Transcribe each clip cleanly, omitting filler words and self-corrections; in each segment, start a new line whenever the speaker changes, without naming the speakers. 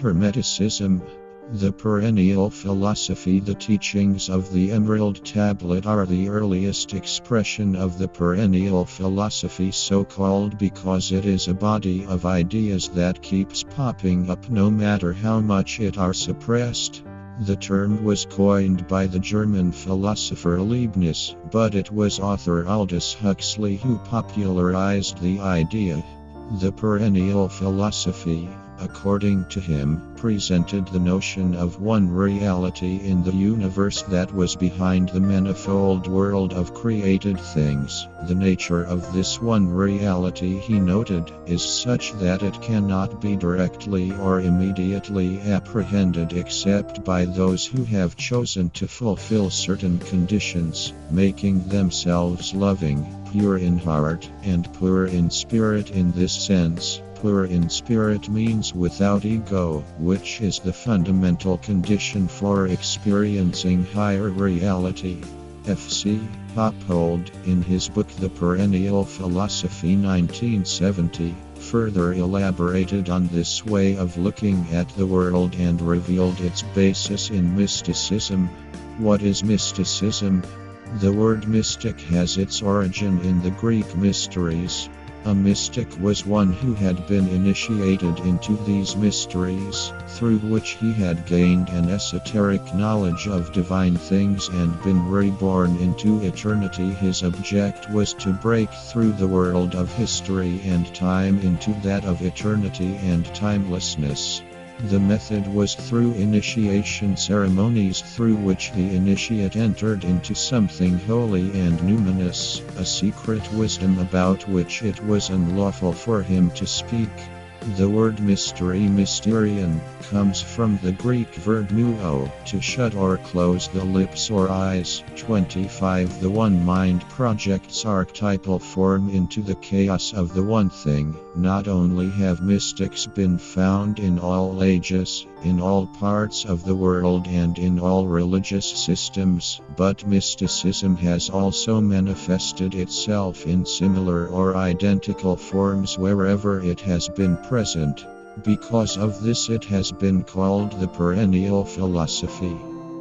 Hermeticism. The perennial philosophy. The teachings of the Emerald Tablet are the earliest expression of the perennial philosophy, so called because it is a body of ideas that keeps popping up no matter how much it are suppressed. The term was coined by the German philosopher Leibniz, but it was author Aldous Huxley who popularized the idea. The perennial philosophy, according to him, presented the notion of one reality in the universe that was behind the manifold world of created things. The nature of this one reality, he noted, is such that it cannot be directly or immediately apprehended except by those who have chosen to fulfill certain conditions, making themselves loving, pure in heart, and pure in spirit. In this sense, pure in spirit means without ego, which is the fundamental condition for experiencing higher reality. F.C. Pophold, in his book The Perennial Philosophy 1970, further elaborated on this way of looking at the world and revealed its basis in mysticism. What is mysticism? The word mystic has its origin in the Greek mysteries. A mystic was one who had been initiated into these mysteries, through which he had gained an esoteric knowledge of divine things and been reborn into eternity. His object was to break through the world of history and time into that of eternity and timelessness. The method was through initiation ceremonies through which the initiate entered into something holy and numinous, a secret wisdom about which it was unlawful for him to speak. The word mystery, mysterion, comes from the Greek verb nuo, to shut or close the lips or eyes. 25. The one mind projects archetypal form into the chaos of the one thing. Not only have mystics been found in all ages, in all parts of the world and in all religious systems, but mysticism has also manifested itself in similar or identical forms wherever it has been present. Because of this it has been called the perennial philosophy.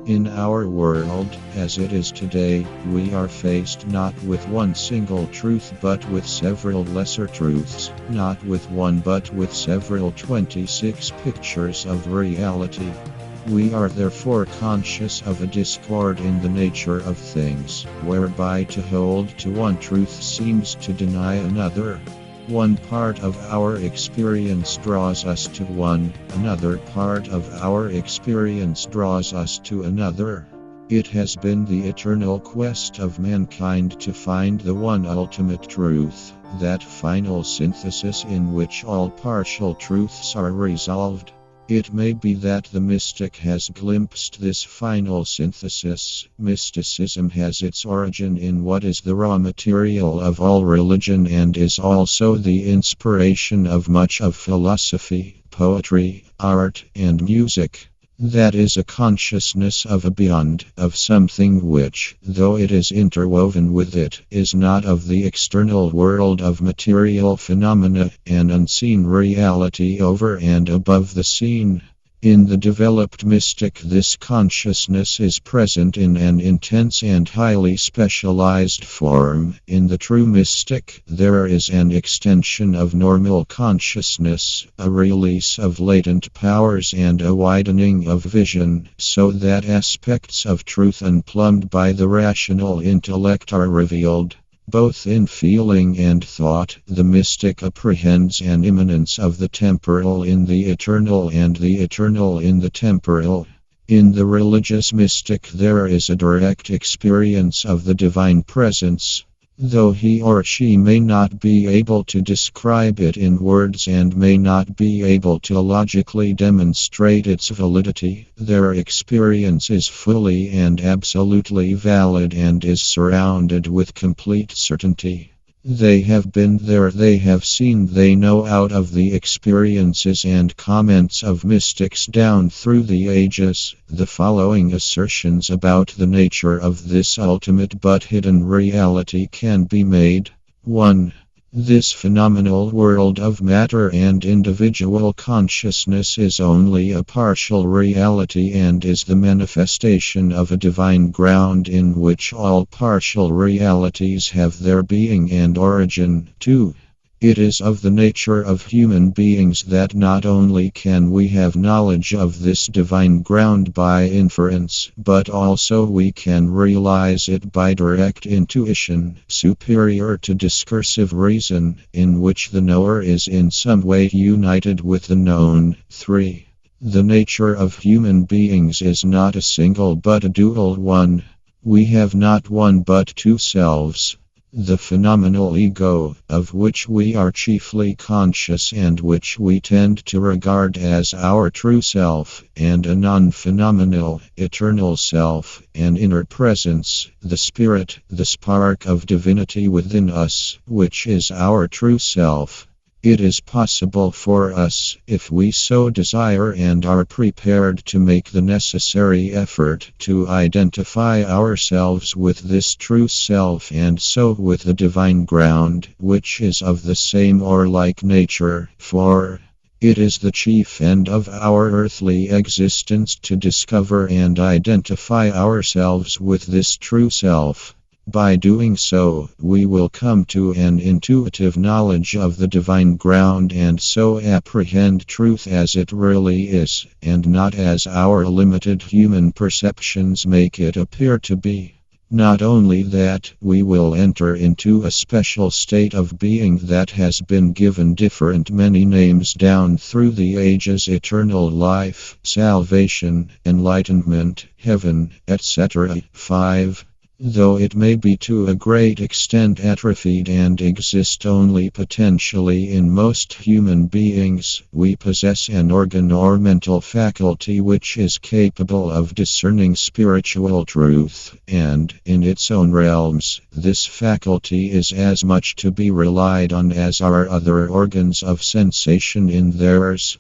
In our world, as it is today, we are faced not with one single truth but with several lesser truths, not with one but with several 26 pictures of reality. We are therefore conscious of a discord in the nature of things, whereby to hold to one truth seems to deny another. One part of our experience draws us to one, another part of our experience draws us to another. It has been the eternal quest of mankind to find the one ultimate truth, that final synthesis in which all partial truths are resolved. It may be that the mystic has glimpsed this final synthesis. Mysticism has its origin in what is the raw material of all religion and is also the inspiration of much of philosophy, poetry, art, and music. That is a consciousness of a beyond, of something which, though it is interwoven with it, is not of the external world of material phenomena, an unseen reality over and above the seen. In the developed mystic, this consciousness is present in an intense and highly specialized form. In the true mystic, there is an extension of normal consciousness, a release of latent powers, and a widening of vision, so that aspects of truth unplumbed by the rational intellect are revealed. Both in feeling and thought, the mystic apprehends an immanence of the temporal in the eternal and the eternal in the temporal. In the religious mystic there is a direct experience of the divine presence. Though he or she may not be able to describe it in words and may not be able to logically demonstrate its validity, their experience is fully and absolutely valid and is surrounded with complete certainty. They have been there, they have seen, they know. Out of the experiences and comments of mystics down through the ages, the following assertions about the nature of this ultimate but hidden reality can be made. 1. This phenomenal world of matter and individual consciousness is only a partial reality and is the manifestation of a divine ground in which all partial realities have their being and origin. 2. It is of the nature of human beings that not only can we have knowledge of this divine ground by inference, but also we can realize it by direct intuition, superior to discursive reason, in which the knower is in some way united with the known. 3. The nature of human beings is not a single but a dual one. We have not one but two selves. The phenomenal ego, of which we are chiefly conscious and which we tend to regard as our true self, and a non-phenomenal, eternal self, an inner presence, the spirit, the spark of divinity within us, which is our true self. It is possible for us, if we so desire and are prepared to make the necessary effort, to identify ourselves with this true self and so with the divine ground, which is of the same or like nature, for it is the chief end of our earthly existence to discover and identify ourselves with this true self. By doing so, we will come to an intuitive knowledge of the divine ground and so apprehend truth as it really is, and not as our limited human perceptions make it appear to be. Not only that, we will enter into a special state of being that has been given different many names down through the ages: eternal life, salvation, enlightenment, heaven, etc. 5. Though it may be to a great extent atrophied and exist only potentially in most human beings, we possess an organ or mental faculty which is capable of discerning spiritual truth, and, in its own realms, this faculty is as much to be relied on as are other organs of sensation in theirs.